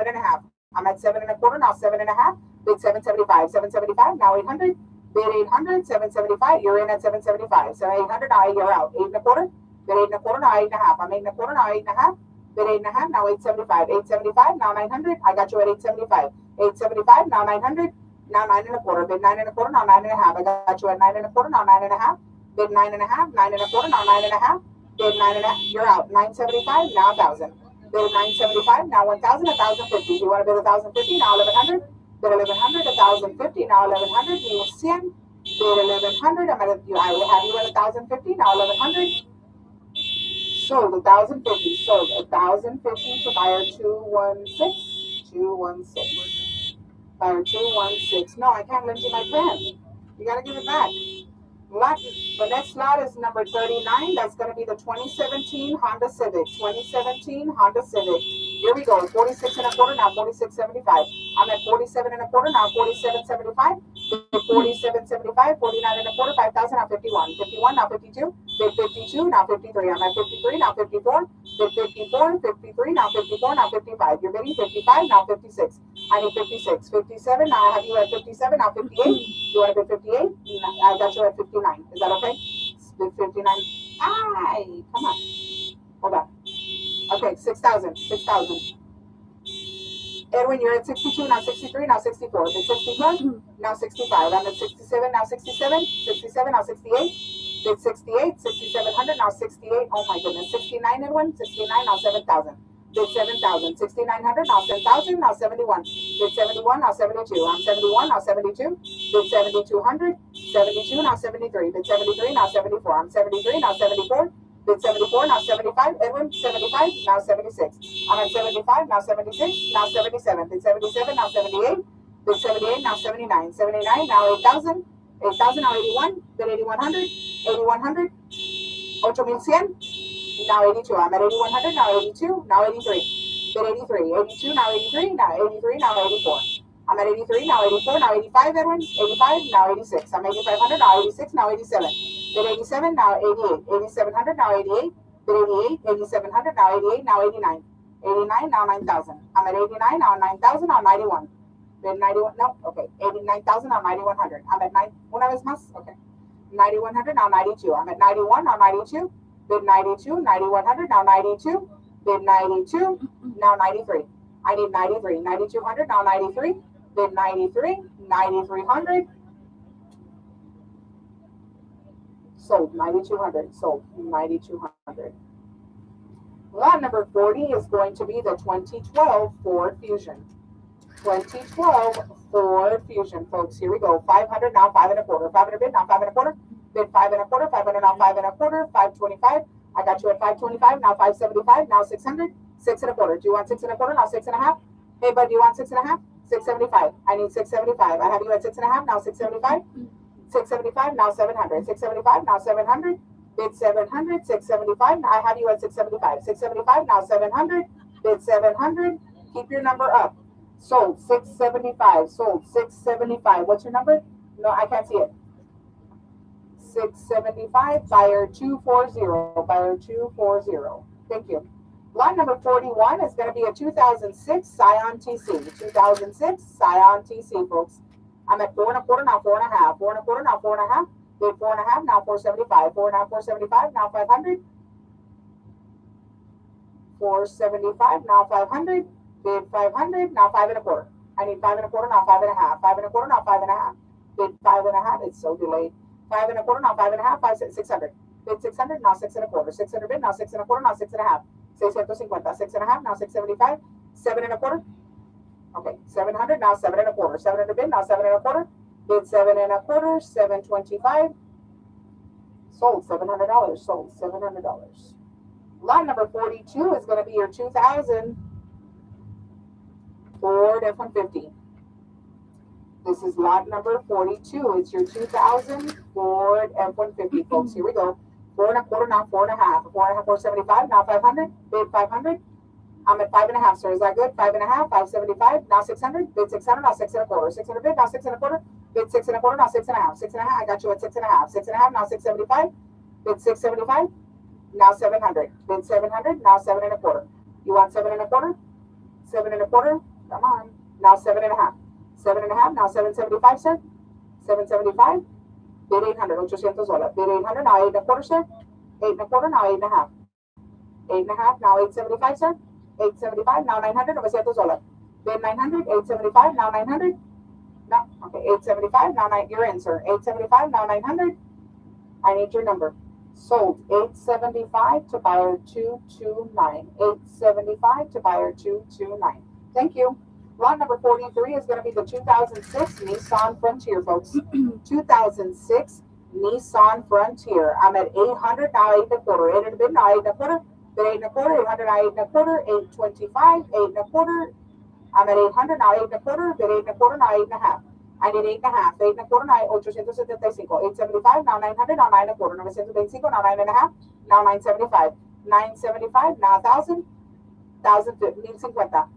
and a half. I'm at 7 and a quarter, now 7 and a half. Bid 775, 775, now 800. Bid 800, 775. You're in at 775. So 800, now you're out. 8 and a quarter. Bid 8 and a quarter, now 8 and a half. I'm 8 and a quarter, now 8 and a half. Bid 8 and a half, now 875. 875, now 900. I got you at 875. 875, now 900. Now 9 and a quarter. Bid 9 and a quarter, now 9 and a half. I got you at 9 and a quarter, now 9 and a half. Bid 9 and a half, 9 and a quarter, now 9 and a half. Bid 9 and a half. You're out. 975, now 1,000. Bid 975, now 1,000, 1,050. Do you want to bid 1,050? Now 1,100. Bid 1,100, 1,050. Now 1,100. You 100. Bid 1,100. I have you at 1,050. Now 1,100. Sold 1,050. Sold 1,050 to buyer 216. 216. Buyer 216. No, I can't lend you my pen. You gotta give it back. The next lot is number 39. That's going to be the 2017 Honda Civic. 2017 Honda Civic. Here we go. 46 and a quarter, now 46.75. I'm at 47 and a quarter, now 47.75. 47.75. 49 and a quarter, 5,000, now 51. 51, now 52. Bid 52, now 53. I'm at 53, now 54. Bid 54, 53, now 54, now 55. You're bidding 55, now 56. I need 56. 57, now I have you at 57, now 58. You want to bid 58? I got you at 59. Is that okay? Bid 59. Aye, come on. Hold on. Okay, 6,000. 6,000. Edwin, you're at 62, now 63, now 64. Bid 64, now 65. I'm at 67, now 67. 67, now 68. Bid 68, 6,700, now 68. Oh my goodness. 69, Edwin. 69, now 7,000. Bid 7,000. 6,900, now 10,000, now 71. Bid 71, now 72. I'm 71, now 72. Bid 7,200. 72, now 73. Bid 73, now 74. I'm 73, now 74. Bid 74, now 75. Edwin, 75, now 76. I'm at 75, now 76, now 77. Bid 77, now 78. Bid 78, now 79. 79, now 8,000. 8,000, now 81. Bid 8,100. 8,100. 8,100. Now 82. I'm at 8,100. Now 82. Now 83. Bid 83. 82. Now 83. Now 83. Now 84. I'm at 83. Now 84. Now 85. Edwin. 85. Now 86. I'm 8,500. Now 86. Now 87. Bid 87. Now 88. 8,700. Now 88. Bid 88. 8,700. Now 88. Now 89. 89. Now 9,000. I'm at 89. Now 9,000. Now 91. Bid 91. No. Okay. 89,000. Now 9,100. I'm at 9. Una vez más. Okay. 9,100. Now 92. I'm at 91. Now 92. Bid 92, 9,100, now 92. Bid 92, now 93. I need 93, 9,200, now 93. Bid 93, 9,300. Sold 9,200, sold 9,200. Lot number 40 is going to be the 2012 Ford Fusion. 2012 Ford Fusion, folks. Here we go. 500, now 5 and a quarter. 500 bid, now 5 and a quarter. Bid 5 and a quarter, 500, now 5 and a quarter, 525. I got you at 525, now 575, now 600, 6 and a quarter. Do you want 6 and a quarter, now 6 and a half? Hey, bud, do you want 6 and a half? 675. I need 675. I have you at 6 and a half, now 675. 675, now 700. 675, now 700. Bid 700, 675. Now I have you at 675. 675, now 700. Bid 700. Keep your number up. Sold 675. Sold 675. What's your number? No, I can't see it. 675, buyer 240, buyer 240. Thank you. Lot number 41 is going to be a 2006 Scion TC. 2006 Scion TC, folks. I'm at 4 and a quarter, now 4 and a half. 4 and a quarter, now 4 and a half. Bid 4 and a half, now 475. 4 and a half, 475, now 500. 475, now 500. Bid 500, now 5 and a quarter. I need 5 and a quarter, now 5 and a half. 5 and a quarter, now 5 and a half. Bid 5 and a half. It's so delayed. 5 and a quarter, now 5 and a half, 600. Bid 600, now 6 and a quarter. 600 bid, now 6 and a quarter, now 6 and a half. 650, 6 and a half, now 675. 7 and a quarter. Okay, 700, now 7 and a quarter. 700 bid, now 7 and a quarter. Bid 7 and a quarter, 725. Sold $700. Sold $700. Lot number 42 is going to be your 2000 Ford F-150. This is lot number 42. It's your 2000 Ford F-150, folks. Here we go. 4.25, now 4.5. 4.5, 475, now 500. Bid 500. I'm at 5.5, sir. Is that good? 5.5, 575, now 600. Bid 600, now 6.25. 600 bid, now 6.25. Bid 6.25, now 6.5. 6.5, I got you at 6.5. 6.5, now 675. Bid 675, now 700. Bid 700, now 7.25. You want 7.25? 7.25. Come on. Now 7.5. 7.5, now 775, sir. 775. Bid 800, $800. Bid 800, now 8.25, sir. 8.25, now 8.5. 8.5, now 875, sir. 875, now 900, $900. Bid 900, 875, now 900. No, okay, 875, now 9, you're in, sir. 875, now 900. I need your number. Sold, 875 to buyer 229. 875 to buyer 229. Thank you. Lot number 43 is going to be the 2006 Nissan Frontier, folks. 2006 Nissan Frontier. I'm at 800, now 8.25. 800 bid, now 8.25. Bid 8.25. 800, now 8.25. 825, 8.25. I'm at 800, now 8.25. Bid 8.25, now 8.5. I need 8.5. 8.25, now 875. 875, now 900, now 9.25. 925, now 9.5. Now 975. 975, now 1,000. 1,050. 1,050.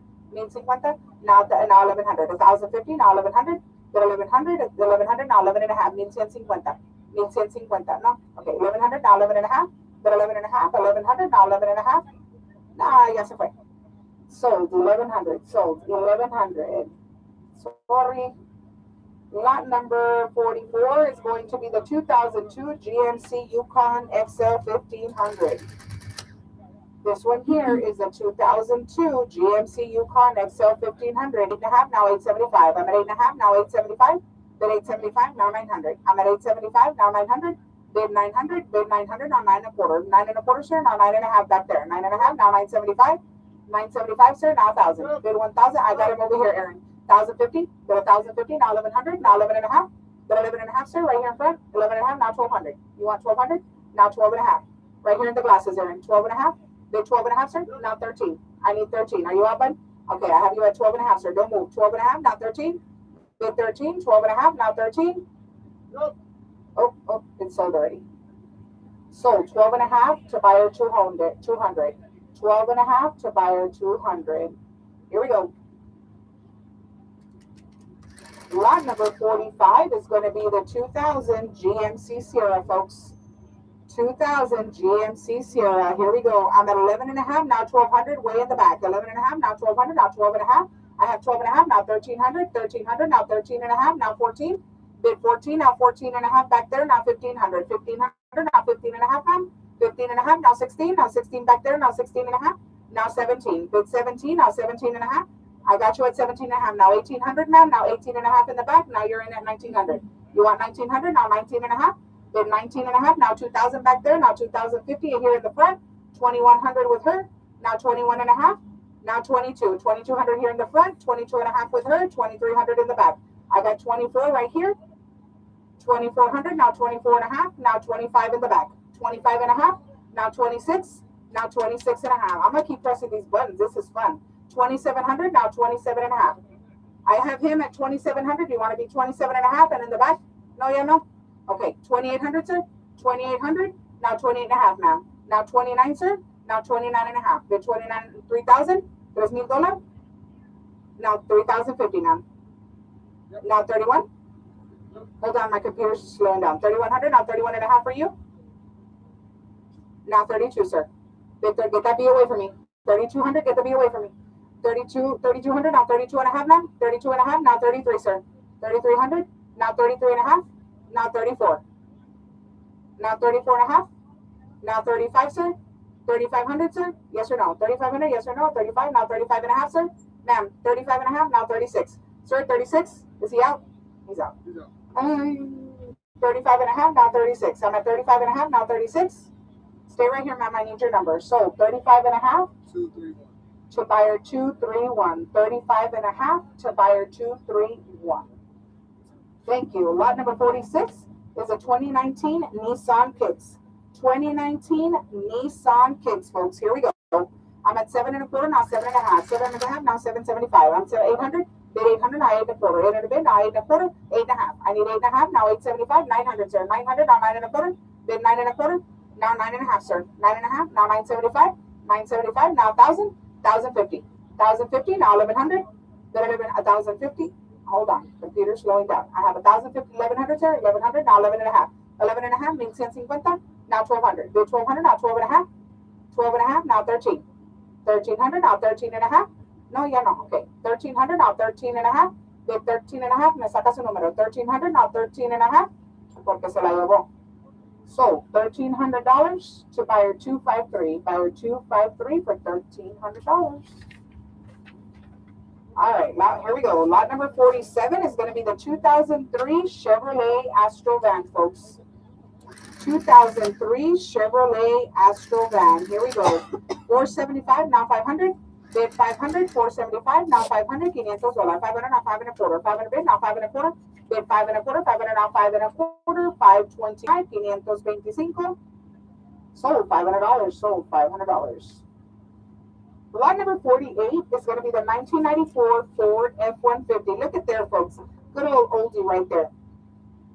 Now 1,100. 1,050, now 1,100. 1,100. 1,100, now 11.5. 1,150. 1,150. No. Okay, 1,100, now 11.5. 11.5. 1,100, now 11.5. Nah, ya se fue. Sold 1,100. Sold 1,100. Sorry. Lot number 44 is going to be the 2002 GMC Yukon XL 1500. This one here is a 2002 GMC Yukon XL 1500. 8.5, now 875. I'm at 8.5, now 875. Bid 875, now 900. I'm at 875, now 900. Bid 900, bid 900, now 9.25. 9.25, sir, now 9.5 back there. 9.5, now 975. 975, sir, now 1,000. Bid 1,000. I got him over here, Aaron. 1,050, bid 1,050, now 1,100, now 11.5. Bid 11.5, sir, right here in front. 11.5, now 1,200. You want 1,200? Now 12.5. Right here in the glasses, Aaron. 12.5. Bid 12.5, sir. Now 13. I need 13. Are you up, bud? Okay, I have you at 12.5, sir. Don't move. 12.5, now 13. Bid 13. 12.5, now 13. Nope. Oh, it's sold already. Sold 12.5 to buyer 200. 12.5 to buyer 200. Here we go. Lot number 45 is going to be the 2000 GMC Sierra, folks. 2000 GMC Sierra. Here we go. I'm at 11.5, now 1,200, way in the back. 11.5, now 1,200, now 12.5. I have 12.5, now 1,300, 1,300, now 13.5, now 14. Bid 14, now 14.5 back there, now 1,500, 1,500, now 15.5, ma'am. 15.5, now 16, now 16 back there, now 16.5, now 17. Bid 17, now 17.5. I got you at 17.5, now 1,800, ma'am, now 18.5 in the back, now you're in at 1,900. You want 1,900, now 19.5. Bid 19.5, now 2,000 back there, now 2,050 here in the front, 2,100 with her, now 21.5, now 22, 2,200 here in the front, 22.5 with her, 2,300 in the back. I got 24 right here, 2,400, now 24.5, now 25 in the back, 25.5, now 26, now 26.5. I'm gonna keep pressing these buttons. This is fun. 2,700, now 27.5. I have him at 2,700. You want to be 27.5 and in the back? No, yeah, no. Okay, 2,800, sir. 2,800. Now 28.5, ma'am. Now 29, sir. Now 29.5. Bid 29, 3,000. $3,000. Now 3,050, ma'am. Now 31. Hold on, my computer's slowing down. 3,100. Now 31.5 for you. Now 32, sir. Get that B away from me. 3,200. Get the B away from me. 3,200. Now 32.5, ma'am. 32.5. Now 33, sir. 3,300. Now 33.5. Now 34. Now 34.5. Now 35, sir. 3,500, sir. Yes or no? 3,500. Yes or no? 35. Now 35.5, sir. Ma'am, 35.5. Now 36. Sir, 36. Is he out? He's out. 35.5. Now 36. I'm at 35.5. Now 36. Stay right here, ma'am. I need your number. So 35.5. 231. To buyer 231. 35.5 to buyer 231. Thank you. Lot number 46 is a 2019 Nissan Kicks. 2019 Nissan Kicks, folks. Here we go. I'm at 7.25, now 7.5, 7.5, now 7.75. I'm at 800, bid 800, now 8.25, 800 bid, now 8.25, 8.5. I need 8.5, now 8.75, 900, sir, 900, now 9.25, bid 9.25, now 9.5, sir, 9.5, now 9.75, 9.75, now 1,000, 1,050, 1,050, now 1,100, bid 1,050. Hold on, computer's slowing down. I have 1,050, 1,100, sir, 1,100, now 11.5. 11.5, 1,150, now 1,200, bid 1,200, now 12.5, 12.5, now 13. 1,300, now 13.5. No, ya no. Okay. 1,300, now 13.5. De 13.5, me saca su número. 1,300, now 13.5. Porque se la llevó. So, $1,300 to buyer 253. Buyer 253 for $1,300. All right, now here we go. Lot number 47 is going to be the 2003 Chevrolet Astro van, folks. 2003 Chevrolet Astro van. Here we go. 475, now 500. Bid 500, 475, now 500. $500, now 5.25. 500 bid, now 5.25. Bid 5.25. 500, now 5.25. 525, 525. Sold $500. Sold $500. Lot number 48 is going to be the 1994 Ford F-150. Look at there, folks. Good old oldie right there.